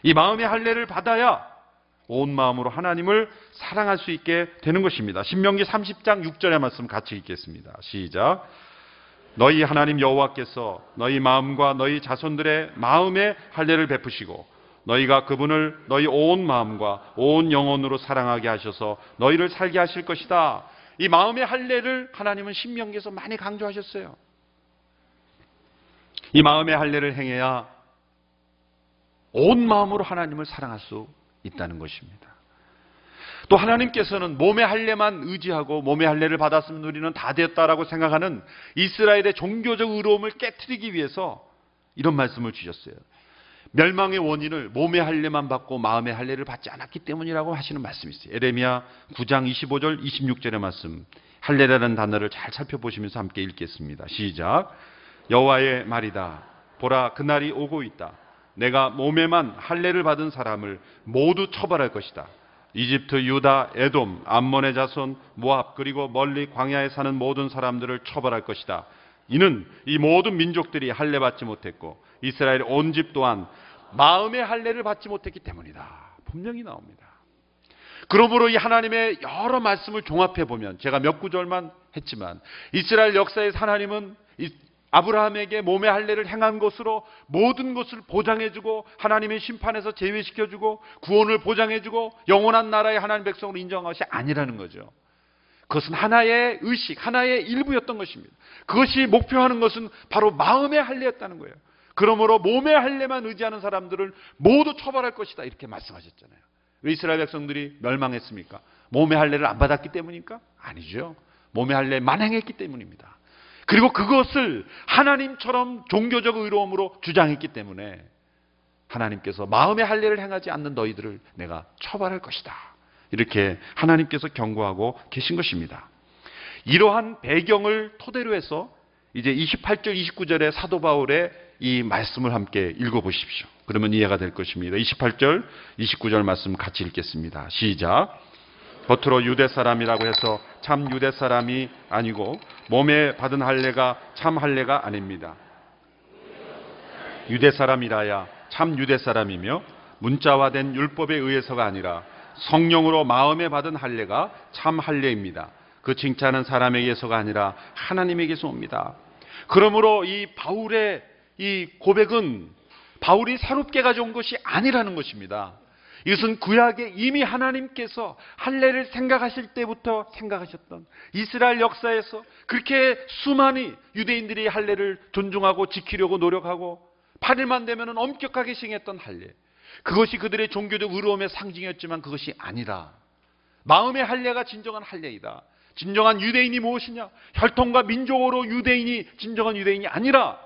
이 마음의 할례를 받아야 온 마음으로 하나님을 사랑할 수 있게 되는 것입니다. 신명기 30장 6절의 말씀 같이 읽겠습니다. 시작. 너희 하나님 여호와께서 너희 마음과 너희 자손들의 마음에 할례를 베푸시고 너희가 그분을 너희 온 마음과 온 영혼으로 사랑하게 하셔서 너희를 살게 하실 것이다. 이 마음의 할례를 하나님은 신명기에서 많이 강조하셨어요. 이 마음의 할례를 행해야 온 마음으로 하나님을 사랑할 수 있다는 것입니다. 또 하나님께서는 몸의 할례만 의지하고 몸의 할례를 받았으면 우리는 다 되었다라고 생각하는 이스라엘의 종교적 의로움을 깨트리기 위해서 이런 말씀을 주셨어요. 멸망의 원인을 몸의 할례만 받고 마음의 할례를 받지 않았기 때문이라고 하시는 말씀이 있어요. 에레미야 9장 25절 26절의 말씀, 할례라는 단어를 잘 살펴보시면서 함께 읽겠습니다. 시작. 여호와의 말이다. 보라, 그날이 오고 있다. 내가 몸에만 할례를 받은 사람을 모두 처벌할 것이다. 이집트, 유다, 에돔, 암몬의 자손, 모압, 그리고 멀리 광야에 사는 모든 사람들을 처벌할 것이다. 이는 이 모든 민족들이 할례 받지 못했고 이스라엘 온 집 또한 마음의 할례를 받지 못했기 때문이다. 분명히 나옵니다. 그러므로 이 하나님의 여러 말씀을 종합해 보면, 제가 몇 구절만 했지만 이스라엘 역사에서 하나님은 아브라함에게 몸의 할례를 행한 것으로 모든 것을 보장해주고 하나님의 심판에서 제외시켜주고 구원을 보장해주고 영원한 나라의 하나님 백성으로 인정한 것이 아니라는 거죠. 그것은 하나의 의식, 하나의 일부였던 것입니다. 그것이 목표하는 것은 바로 마음의 할례였다는 거예요. 그러므로 몸의 할례만 의지하는 사람들을 모두 처벌할 것이다, 이렇게 말씀하셨잖아요. 왜 이스라엘 백성들이 멸망했습니까? 몸의 할례를 안 받았기 때문입니까? 아니죠. 몸의 할례만 행했기 때문입니다. 그리고 그것을 하나님처럼 종교적 의로움으로 주장했기 때문에 하나님께서 마음의 할례를 행하지 않는 너희들을 내가 처벌할 것이다, 이렇게 하나님께서 경고하고 계신 것입니다. 이러한 배경을 토대로 해서 이제 28절 29절의 사도 바울의 이 말씀을 함께 읽어보십시오. 그러면 이해가 될 것입니다. 28절 29절 말씀 같이 읽겠습니다. 시작. 겉으로 유대 사람이라고 해서 참 유대 사람이 아니고 몸에 받은 할례가 참 할례가 아닙니다. 유대 사람이라야 참 유대 사람이며 문자화된 율법에 의해서가 아니라 성령으로 마음에 받은 할례가 참 할례입니다. 그 칭찬은 사람에게서가 아니라 하나님에게서 옵니다. 그러므로 이 바울의 이 고백은 바울이 새롭게 가져온 것이 아니라는 것입니다. 이것은 구약에 이미 하나님께서 할례를 생각하실 때부터 생각하셨던, 이스라엘 역사에서 그렇게 수많은 유대인들이 할례를 존중하고 지키려고 노력하고 8일만 되면 엄격하게 시행했던 할례, 그것이 그들의 종교적 의로움의 상징이었지만 그것이 아니라 마음의 할례가 진정한 할례이다. 진정한 유대인이 무엇이냐? 혈통과 민족으로 유대인이 진정한 유대인이 아니라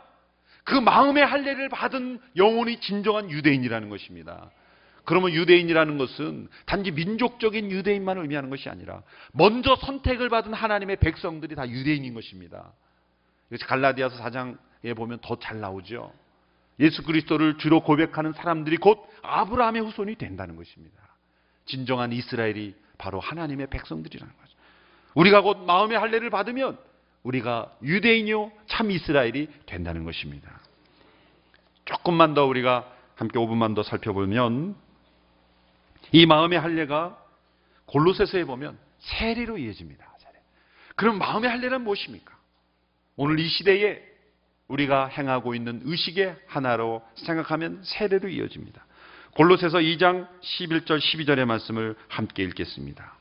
그 마음의 할례를 받은 영혼이 진정한 유대인이라는 것입니다. 그러면 유대인이라는 것은 단지 민족적인 유대인만을 의미하는 것이 아니라 먼저 선택을 받은 하나님의 백성들이 다 유대인인 것입니다. 그래서 갈라디아서 4장에 보면 더 잘 나오죠. 예수 그리스도를 주로 고백하는 사람들이 곧 아브라함의 후손이 된다는 것입니다. 진정한 이스라엘이 바로 하나님의 백성들이라는 거죠. 우리가 곧 마음의 할례를 받으면 우리가 유대인이요 참 이스라엘이 된다는 것입니다. 조금만 더 우리가 함께 5분만 더 살펴보면, 이 마음의 할례가 골로새서에 보면 세례로 이어집니다. 그럼 마음의 할례란 무엇입니까? 오늘 이 시대에 우리가 행하고 있는 의식의 하나로 생각하면 세례로 이어집니다. 골로새서 2장 11절 12절의 말씀을 함께 읽겠습니다.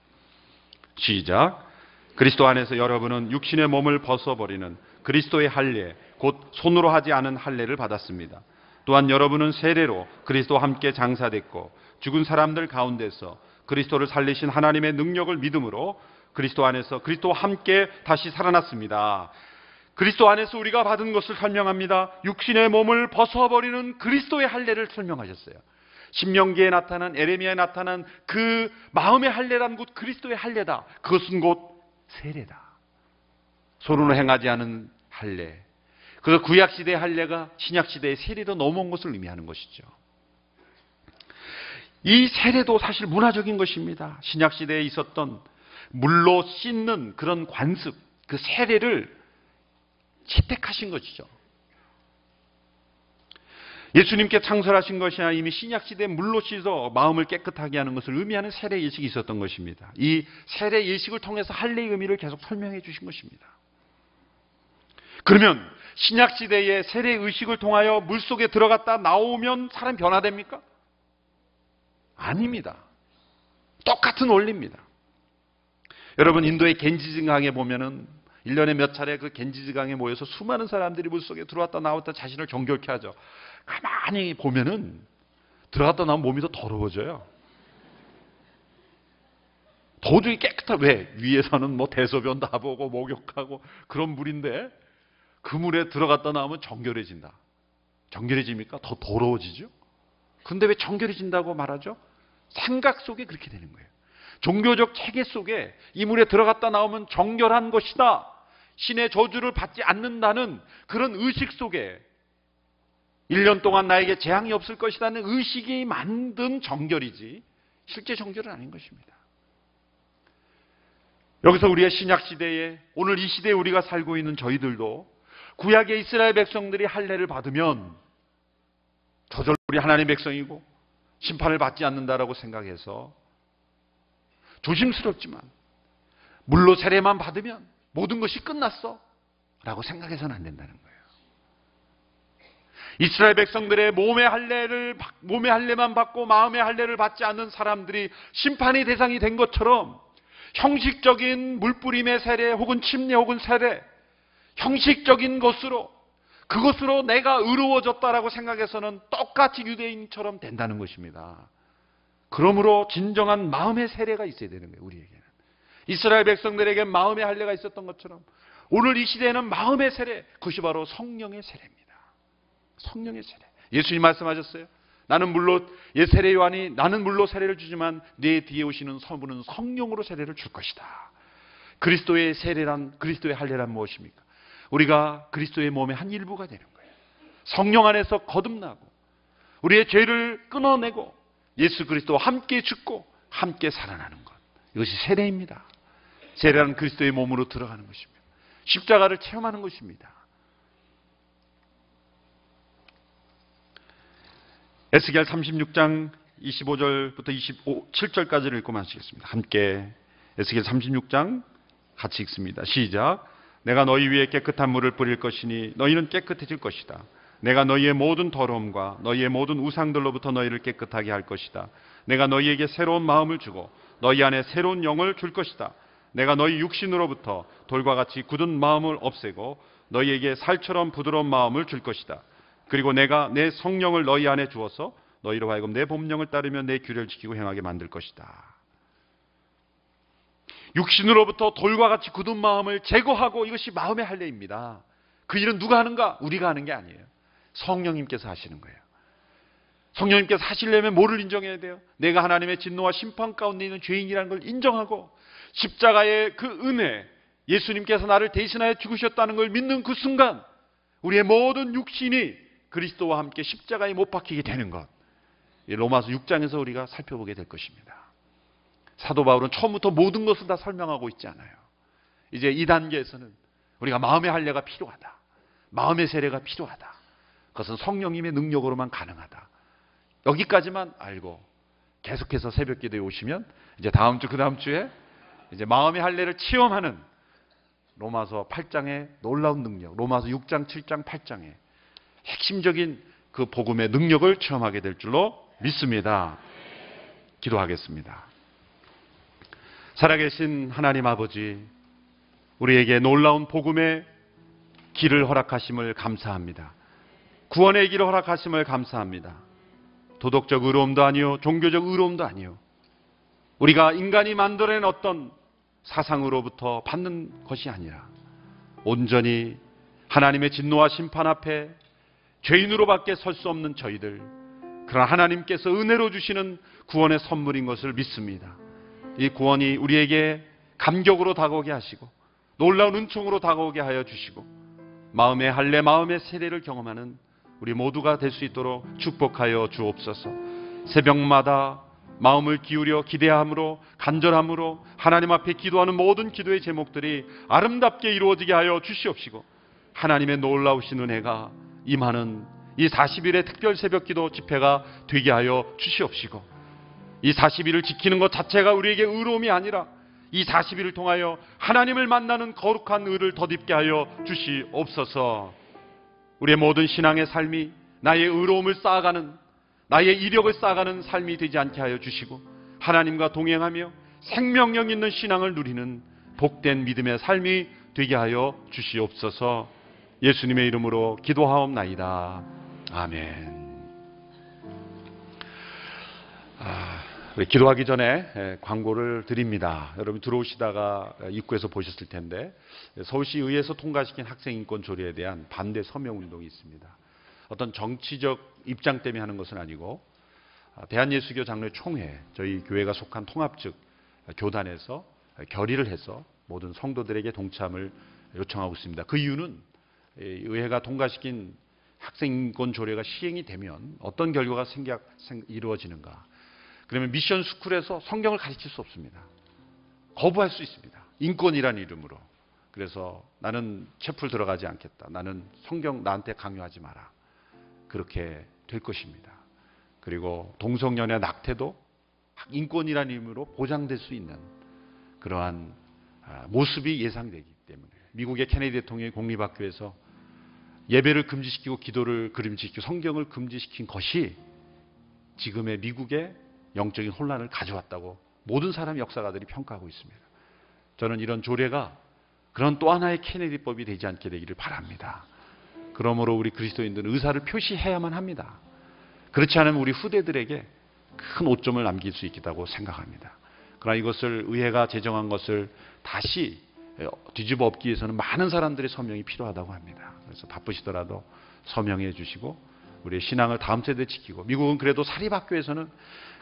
시작. 그리스도 안에서 여러분은 육신의 몸을 벗어버리는 그리스도의 할례, 곧 손으로 하지 않은 할례를 받았습니다. 또한 여러분은 세례로 그리스도와 함께 장사됐고 죽은 사람들 가운데서 그리스도를 살리신 하나님의 능력을 믿음으로 그리스도 안에서 그리스도와 함께 다시 살아났습니다. 그리스도 안에서 우리가 받은 것을 설명합니다. 육신의 몸을 벗어버리는 그리스도의 할례를 설명하셨어요. 신명기에 나타난, 에레미야에 나타난 그 마음의 할례란 곧 그리스도의 할례다. 그것은 곧 세례다. 손으로 행하지 않은 할례. 그래서 구약시대의 할례가 신약시대의 세례로 넘어온 것을 의미하는 것이죠. 이 세례도 사실 문화적인 것입니다. 신약시대에 있었던 물로 씻는 그런 관습, 그 세례를 채택하신 것이죠. 예수님께 창설하신 것이 아니라 이미 신약시대에 물로 씻어 마음을 깨끗하게 하는 것을 의미하는 세례 예식이 있었던 것입니다. 이 세례 예식을 통해서 할례의 의미를 계속 설명해 주신 것입니다. 그러면 신약시대의 세례 의식을 통하여 물속에 들어갔다 나오면 사람 변화됩니까? 아닙니다. 똑같은 원리입니다. 여러분, 인도의 겐지지강에 보면은 1년에 몇 차례 그 겐지지강에 모여서 수많은 사람들이 물속에 들어왔다 나왔다 자신을 정결케 하죠. 가만히 보면은 들어갔다 나오면 몸이 더 더러워져요. 도저히 왜? 위에서는 뭐 대소변도 하보고 목욕하고 그런 물인데 그 물에 들어갔다 나오면 정결해진다. 정결해집니까? 더 더러워지죠? 근데 왜 정결해진다고 말하죠? 생각 속에 그렇게 되는 거예요. 종교적 체계 속에 이 물에 들어갔다 나오면 정결한 것이다. 신의 저주를 받지 않는다는 그런 의식 속에 1년 동안 나에게 재앙이 없을 것이라는 의식이 만든 정결이지 실제 정결은 아닌 것입니다. 여기서 우리의 신약시대에 오늘 이 시대에 우리가 살고 있는 저희들도 구약의 이스라엘 백성들이 할례를 받으면 저절로 우리 하나님의 백성이고 심판을 받지 않는다라고 생각해서 조심스럽지만 물로 세례만 받으면 모든 것이 끝났어 라고 생각해서는 안 된다는 거예요. 이스라엘 백성들의 몸의 할례만 받고 마음의 할례를 받지 않는 사람들이 심판의 대상이 된 것처럼 형식적인 물뿌림의 세례 혹은 침례 혹은 세례, 형식적인 것으로 그것으로 내가 의로워졌다라고 생각해서는 똑같이 유대인처럼 된다는 것입니다. 그러므로 진정한 마음의 세례가 있어야 되는 거예요. 우리에게는. 이스라엘 백성들에게 마음의 할례가 있었던 것처럼 오늘 이 시대에는 마음의 세례, 그것이 바로 성령의 세례입니다. 성령의 세례. 예수님 말씀하셨어요. 나는 물로 세례 요한이 나는 물로 세례를 주지만 내 뒤에 오시는 성부는 성령으로 세례를 줄 것이다. 그리스도의 세례란, 그리스도의 할례란 무엇입니까? 우리가 그리스도의 몸의 한 일부가 되는 거예요. 성령 안에서 거듭나고 우리의 죄를 끊어내고 예수 그리스도와 함께 죽고 함께 살아나는 것. 이것이 세례입니다. 세례는 그리스도의 몸으로 들어가는 것입니다. 십자가를 체험하는 것입니다. 에스겔 36장 25절부터 27절까지를 읽고 마치겠습니다. 함께 에스겔 36장 같이 읽습니다. 시작. 내가 너희 위에 깨끗한 물을 뿌릴 것이니 너희는 깨끗해질 것이다. 내가 너희의 모든 더러움과 너희의 모든 우상들로부터 너희를 깨끗하게 할 것이다. 내가 너희에게 새로운 마음을 주고 너희 안에 새로운 영을 줄 것이다. 내가 너희 육신으로부터 돌과 같이 굳은 마음을 없애고 너희에게 살처럼 부드러운 마음을 줄 것이다. 그리고 내가 내 성령을 너희 안에 주어서 너희로 하여금 내 법령을 따르며 내 규례를 지키고 행하게 만들 것이다. 육신으로부터 돌과 같이 굳은 마음을 제거하고 이것이 마음의 할례입니다. 그 일은 누가 하는가? 우리가 하는 게 아니에요. 성령님께서 하시는 거예요. 성령님께서 하시려면 뭐를 인정해야 돼요? 내가 하나님의 진노와 심판 가운데 있는 죄인이라는 걸 인정하고 십자가의 그 은혜, 예수님께서 나를 대신하여 죽으셨다는 걸 믿는 그 순간 우리의 모든 육신이 그리스도와 함께 십자가에 못 박히게 되는 것. 로마서 6장에서 우리가 살펴보게 될 것입니다. 사도 바울은 처음부터 모든 것을 다 설명하고 있지 않아요. 이제 이 단계에서는 우리가 마음의 할례가 필요하다. 마음의 세례가 필요하다. 그것은 성령님의 능력으로만 가능하다. 여기까지만 알고 계속해서 새벽기도에 오시면 이제 다음 주 그 다음 주에 이제 마음의 할례를 체험하는 로마서 8장의 놀라운 능력, 로마서 6장, 7장, 8장의 핵심적인 그 복음의 능력을 체험하게 될 줄로 믿습니다. 기도하겠습니다. 살아계신 하나님 아버지, 우리에게 놀라운 복음의 길을 허락하심을 감사합니다. 구원의 길을 허락하심을 감사합니다. 도덕적 의로움도 아니요, 종교적 의로움도 아니요, 우리가 인간이 만들어낸 어떤 사상으로부터 받는 것이 아니라 온전히 하나님의 진노와 심판 앞에 죄인으로밖에 설 수 없는 저희들, 그러나 하나님께서 은혜로 주시는 구원의 선물인 것을 믿습니다. 이 구원이 우리에게 감격으로 다가오게 하시고 놀라운 은총으로 다가오게 하여 주시고 마음의 할례, 마음의 세례를 경험하는 우리 모두가 될 수 있도록 축복하여 주옵소서. 새벽마다 마음을 기울여 기대함으로, 간절함으로 하나님 앞에 기도하는 모든 기도의 제목들이 아름답게 이루어지게 하여 주시옵시고 하나님의 놀라우신 은혜가 임하는 이 40일의 특별 새벽기도 집회가 되게 하여 주시옵시고, 이 40일을 지키는 것 자체가 우리에게 의로움이 아니라 이 40일을 통하여 하나님을 만나는 거룩한 의를 덧입게 하여 주시옵소서. 우리의 모든 신앙의 삶이 나의 의로움을 쌓아가는, 나의 이력을 쌓아가는 삶이 되지 않게 하여 주시고, 하나님과 동행하며 생명력 있는 신앙을 누리는 복된 믿음의 삶이 되게 하여 주시옵소서. 예수님의 이름으로 기도하옵나이다. 아멘. 기도하기 전에 광고를 드립니다. 여러분 들어오시다가 입구에서 보셨을 텐데, 서울시의회에서 통과시킨 학생인권 조례에 대한 반대 서명운동이 있습니다. 어떤 정치적 입장 때문에 하는 것은 아니고, 대한예수교 장로회 총회, 저희 교회가 속한 통합 측 교단에서 결의를 해서 모든 성도들에게 동참을 요청하고 있습니다. 그 이유는 의회가 통과시킨 학생인권 조례가 시행이 되면 어떤 결과가 이루어지는가. 그러면 미션 스쿨에서 성경을 가르칠 수 없습니다. 거부할 수 있습니다. 인권이라는 이름으로. 그래서 나는 채플 들어가지 않겠다. 나는 성경 나한테 강요하지 마라. 그렇게 될 것입니다. 그리고 동성연애 낙태도 인권이라는 이름으로 보장될 수 있는 그러한 모습이 예상되기 때문에 미국의 케네디 대통령이 공립학교에서 예배를 금지시키고 기도를 금지시키고 성경을 금지시킨 것이 지금의 미국의 영적인 혼란을 가져왔다고 모든 사람 역사가들이 평가하고 있습니다. 저는 이런 조례가 그런 또 하나의 케네디법이 되지 않게 되기를 바랍니다. 그러므로 우리 그리스도인들은 의사를 표시해야만 합니다. 그렇지 않으면 우리 후대들에게 큰 오점을 남길 수 있다고 생각합니다. 그러나 이것을 의회가 제정한 것을 다시 뒤집어 엎기 위해서는 많은 사람들의 서명이 필요하다고 합니다. 그래서 바쁘시더라도 서명해 주시고 우리의 신앙을 다음 세대에 지키고, 미국은 그래도 사립학교에서는,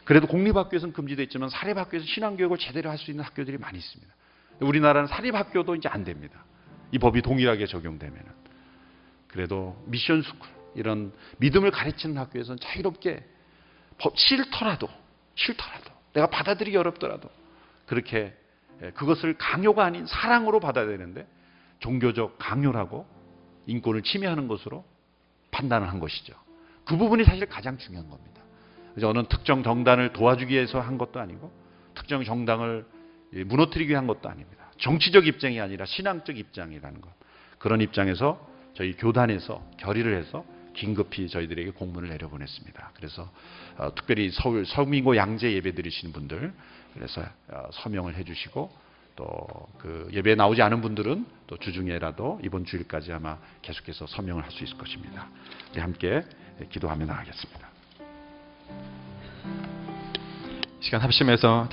그래도 공립학교에서는 금지되어 있지만 사립학교에서 신앙교육을 제대로 할 수 있는 학교들이 많이 있습니다. 우리나라는 사립학교도 이제 안 됩니다. 이 법이 동일하게 적용되면은. 그래도 미션 스쿨, 이런 믿음을 가르치는 학교에서는 자유롭게 싫더라도 내가 받아들이기 어렵더라도 그렇게 그것을 강요가 아닌 사랑으로 받아야 되는데 종교적 강요라고 인권을 침해하는 것으로 판단을 한 것이죠. 그 부분이 사실 가장 중요한 겁니다. 어느 특정 정당을 도와주기 위해서 한 것도 아니고 특정 정당을 무너뜨리기 위한 것도 아닙니다. 정치적 입장이 아니라 신앙적 입장이라는 것. 그런 입장에서 저희 교단에서 결의를 해서 긴급히 저희들에게 공문을 내려보냈습니다. 그래서 특별히 서울 서민고 양재 예배 드리시는 분들, 그래서 서명을 해주시고, 또 그 예배에 나오지 않은 분들은 또 주중에라도 이번 주일까지 아마 계속해서 서명을 할 수 있을 것입니다. 우리 함께 기도하며 나가겠습니다.
시간 합심해서